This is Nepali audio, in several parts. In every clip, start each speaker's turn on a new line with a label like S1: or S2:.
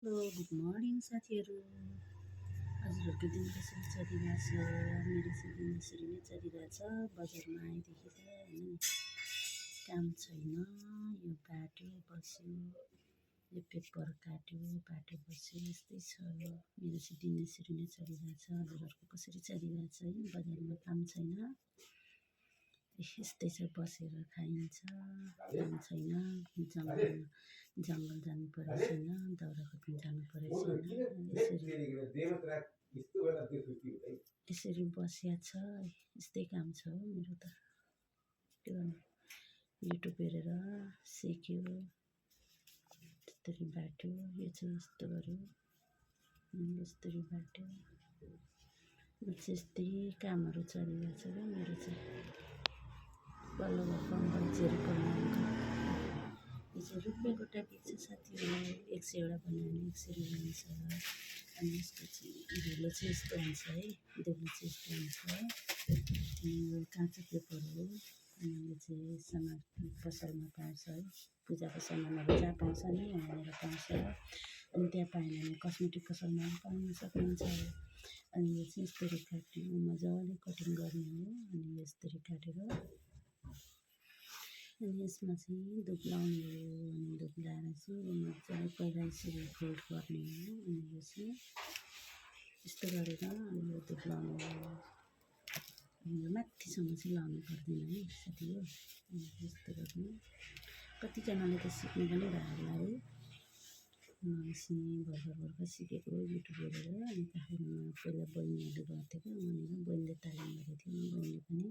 S1: हेलो गुड मर्निङ साथीहरू। हजुरहरूको दिन कसरी चलिरहेछ? मेरो चाहिँ दिन यसरी नै चलिरहेछ। बजारमा आएदेखि त होइन काम छैन, यो बाटो बस्यो, यो पेपर काट्यो, बाटो बस्यो, यस्तै छ। मेरो चाहिँ दिन यसरी नै चलिरहेछ। हजुरहरूको कसरी चलिरहेछ? है बजारमा काम छैन, यस्तै छ, बसेर खाइन्छ, काम छैन, जङ्गल जानु परेको छैन, दाउरा खोज्नु जानु परेको छैन, यसरी बसिया छ। यस्तै काम छ हो मेरो त। के गर्नु, युट्युब हेरेर सिक्यो, यस्तरी बाट्यो, यो चाहिँ यस्तो गऱ्यो, यस्तरी बाट्यो, यस्तै कामहरू चलिरहेछ क्या मेरो चाहिँ। बल्ल भर्खर चेरी बनाएको, यो चाहिँ रुपियाँको ट्याब्लेट छ साथीहरूलाई। 100 बनायो भने 100 हुन्छ। अनि यसको चाहिँ धुलो चाहिँ यस्तो हुन्छ है, धुलो चाहिँ यस्तो हुन्छ। अनि यो काँचो पेपर हो। अनि यो चाहिँ सामान पसलमा पाउँछ है, पूजाको सामानहरू जहाँ पाउँछ नि वहाँनिर पाउँछ। अनि त्यहाँ पाएन भने कस्मेटिक पसलमा पनि पाउन सक्नुहुन्छ। अनि यो चाहिँ यस्तरी काट्यो, मजाले कटिङ गर्ने हो। अनि यस्तरी काटेर अनि यसमा चाहिँ धुप लाउने हो। अनि धुप लाएर चाहिँ मजाले पहिला यसरी फोल्ड गर्ने हो। अनि यो चाहिँ यस्तो गरेर अनि यो धुप लाउने हो। अनि यो माथिसम्म चाहिँ लाउनु पर्दैन है साथी हो। अनि यस्तो गर्नु, कतिजनाले त सिक्नु पनि भयो होला है। मैले भर्खर सिकेको युट्युब हेरेर। अनि काठमाडौँमा पहिला बहिनीहरूले गर्थ्यो क्या, वहाँनिर बहिनीले तालिम गरेको थियो। बहिनीले पनि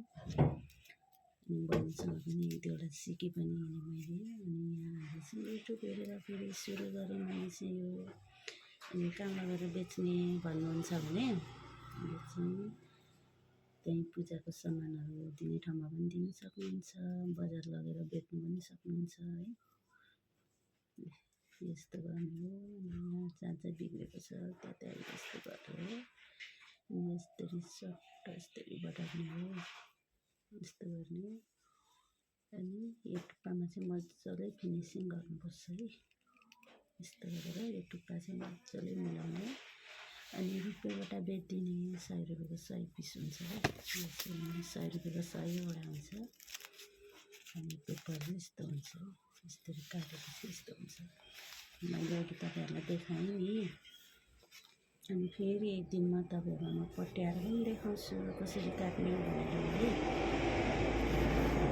S1: अनि बहिनीसँग पनि एक दुईवटा सिकेँ पनि मैले। अनि यहाँ आएर चाहिँ युट्युब हेरेर फेरि सुरु गरेँ मैले चाहिँ यो। अनि कहाँ लगेर बेच्ने भन्नुहुन्छ भने यो चाहिँ त्यहीँ पूजाको सामानहरू दिने ठाउँमा पनि दिन सक्नुहुन्छ, बजार लगेर बेच्नु पनि सक्नुहुन्छ है। यस्तो गर्नु हो। यहाँ जहाँ चाहिँ बिग्रेको छ त्यहाँ त्यहाँ यस्तो गरेर यस्तरी सट्ट यस्तरी बटार्ने हो, यस्तो गर्ने। अनि यो टुप्पामा चाहिँ मजाले फिनिसिङ गर्नुपर्छ है। यस्तो गरेर यो टुप्पा चाहिँ मजाले मिलाउने। अनि रुपियाँबाट बेचिदिने, 100 रुपियाँको 100 पिस हुन्छ है। यो चाहिँ 100 रुपियाँको 100वटा हुन्छ। अनि पेपर चाहिँ यस्तो हुन्छ है, यस्तरी काटेपछि यस्तो हुन्छ। मैले अघि तपाईँहरूलाई देखाएँ नि। अनि फेरि एक दिनमा तपाईँहरूलाई म पट्याएर पनि देखाउँछु कसरी काट्ने भनेर है।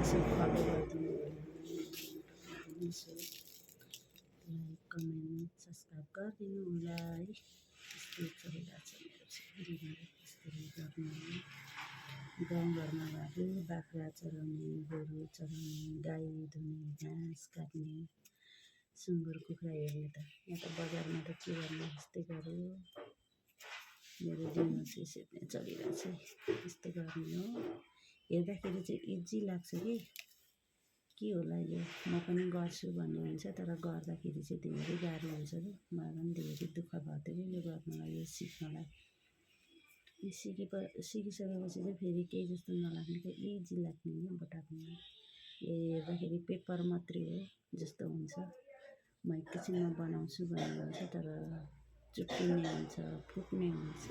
S1: यसो फलो गरिदिनु, लाइक कमेन्ट सब्सक्राइब गरिदिनु होला है। यस्तै चलिरहेको छ मेरो चाहिँ दिनहरू। यस्तरी गर्नु, गाउँघरमा भए बाख्रा चराउने, गोरु चराउने, गाई धुने, घाँस काट्ने, सुँगुर कुखुरा हेर्ने त यहाँ त बजारमा त के गर्नु, यस्तै गऱ्यो। मेरो दिनमा चाहिँ यसरी नै चलिरहेछ। यस्तो गर्ने हो। हेर्दाखेरि चाहिँ इजी लाग्छ कि के होला यो, म पनि गर्छु भन्ने हुन्छ। तर गर्दाखेरि चाहिँ धेरै गाह्रो हुन्छ कि, मलाई पनि धेरै दुःख भएको थियो कि यो गर्नलाई, यो सिक्नलाई। सिकिसकेपछि चाहिँ फेरि केही जस्तो नलाग्ने क्या, इजी लाग्ने क्या बटार्नु। यो हेर्दाखेरि पेपर मात्रै हो जस्तो हुन्छ। म एकैछिनमा बनाउँछु भन्ने हुन्छ, तर चुट्टिने हुन्छ, फुट्ने हुन्छ।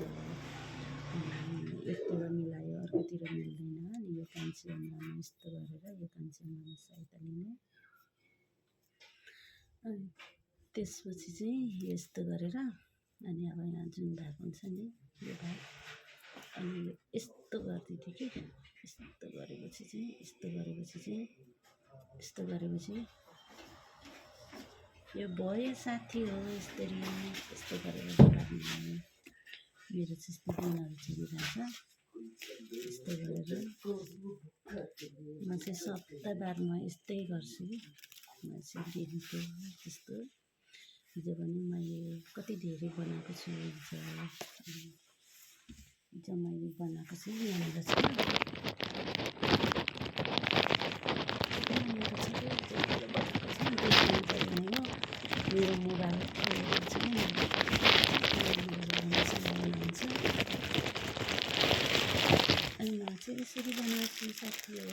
S1: एकतिर मिलायो अर्कोतिर मिल्दैन। अनि यो कान्छी औँलामा यस्तो गरेर यो कान्छी औँलामा सहायता लिने। अनि त्यसपछि चाहिँ यस्तो गरेर अनि अब यहाँ जुन भाग हुन्छ नि यो भाग, अनि यो यस्तो गरिदिन्थेँ कि यस्तो गरेपछि चाहिँ यस्तो गरेपछि यो भयो साथी हो। यस्तरी यस्तो गरेर बटार्नु। मेरो चाहिँ यस्तो दिनहरू चलिरहेछ। यस्तो गरेर म चाहिँ सप्ताहबारमा यस्तै गर्छु। म चाहिँ दिनको यस्तो हिजो पनि मैले कति धेरै बनाएको छु। हिजो मैले बनाएको छु यहाँनिर चाहिँ मेरो मोबाइल चाहिँ अनि म चाहिँ यसरी बनाउँछु साथी हो।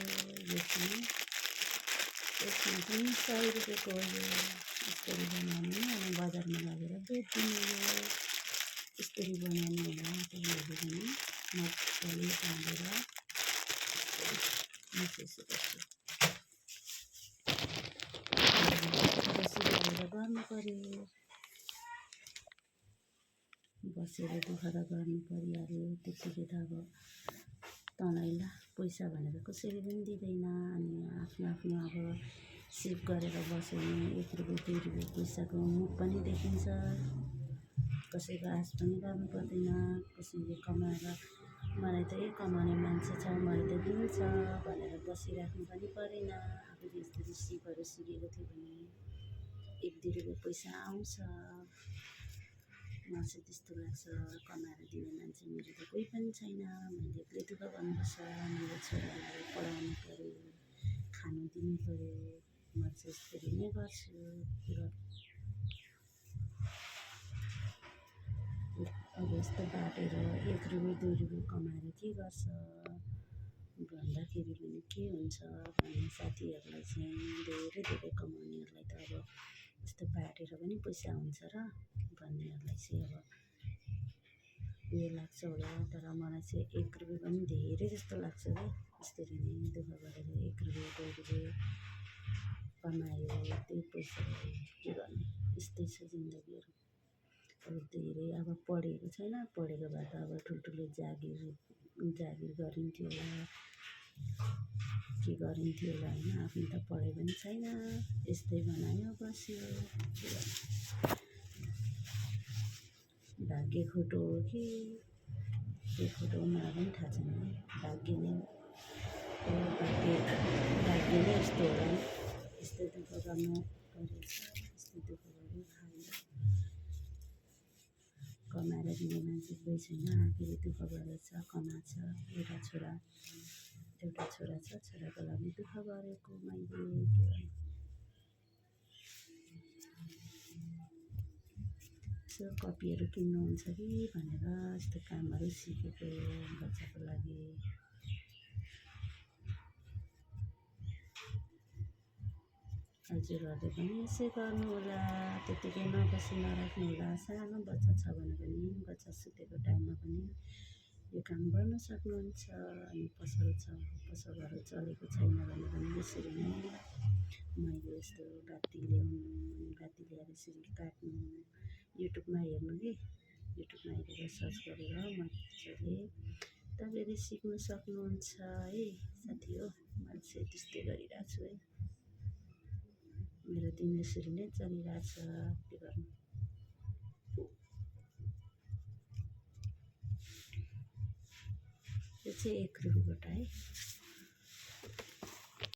S1: यो चाहिँ यसमा चाहिँ 100 रुपियाँको हो। यसरी बनाउने अनि बजारमा लगेर बेचिदिने हो। यसरी बनाउनु होला तपाईँहरूले पनि मजाले बाँधेर यसो गर्छु बसी गरेर गर्नु पऱ्यो। बसेर दुःख त गर्नु परिहाल्यो। त्यतिकै त अब तँलाई पैसा भनेर कसैले पनि दिँदैन। अनि आफ्नो अब सेभ गरेर बस्यो भने 1 रुपियाँ 2 रुपियाँ पैसाको मुख पनि देखिन्छ। कसैको आश पनि गर्नु पर्दैन। कसैले कमाएर मलाई त यही कमाउने मान्छे छ, मलाई त दिन्छ भनेर बसिराख्नु पनि परेन। आफूले यसरी सिपहरू सिकेको थियो भने 1-2 रुपियाँ पैसा आउँछ। मलाई चाहिँ त्यस्तो लाग्छ। कमाएर दिने मान्छे मेरो त कोही पनि छैन। मैले एक्लै दुःख गर्नुपर्छ। मेरो छोराहरूलाई पढाउनु पऱ्यो, खानु दिनु पऱ्यो। म चाहिँ यसरी नै गर्छु। अब यस्तो बाटेर 1 रुपियाँ 2 रुपियाँ कमाएर के गर्छ भन्दाखेरि पनि के हुन्छ भन्ने साथीहरूलाई चाहिँ धेरै कमाउनेहरूलाई त अब यस्तो बाटेर पनि पैसा हुन्छ र भन्नेहरूलाई चाहिँ अब उयो लाग्छ होला। तर मलाई चाहिँ 1 रुपियाँ पनि धेरै जस्तो लाग्छ कि यसरी नै दुःख गरेर 1 रुपियाँ 2 रुपियाँ कमायो त्यही पैसाले के गर्ने। यस्तै छ जिन्दगीहरू। अब धेरै अब पढेको छैन, पढेको भए त अब ठुल्ठुलो जागिर गरिन्थ्यो होला, के गरिन्थ्यो होला होइन। आफ्नो त पढे पनि छैन, यस्तै बनायो बस्यो के गर्ने। भाग्य खोटो हो कि के खोटो हो मलाई पनि थाहा छैन। भाग्य नै यस्तो होला नि। यस्तै दुःख गर्नु परेछ, यस्तै दुःख गर्नु खायो। कमाएर दिने मान्छे कोही छैन। आफैले दुःख गरेर कमाएको छ। एउटा छोरा छ, छोराको लागि दुःख गरेको मैले के गर्नु। यसो कपीहरू किन्नुहुन्छ कि भनेर यस्तो कामहरू सिकेको बच्चाको लागि। हजुरहरूले पनि यसै गर्नु होला। त्यतिकै नबसी नराख्नु होला। सानो बच्चा छ भने पनि बच्चा सुतेको टाइममा पनि यो काम गर्न सक्नुहुन्छ। अनि पसलहरू चलेको छैन भने पनि यसरी नै मैले यस्तो बाती ल्याउनु, अनि बाती ल्याएर यसरी काट्नु, युट्युबमा हेर्नु कि युट्युबमा हेरेर सर्च गरेर मजाले तपाईँले सिक्नु सक्नुहुन्छ है साथी हो। मैले चाहिँ त्यस्तै गरिरहेको छु है। मेरो दिन यसरी नै चलिरहेछ के गर्नु। यो चाहिँ 1 रुपियाँबाट है।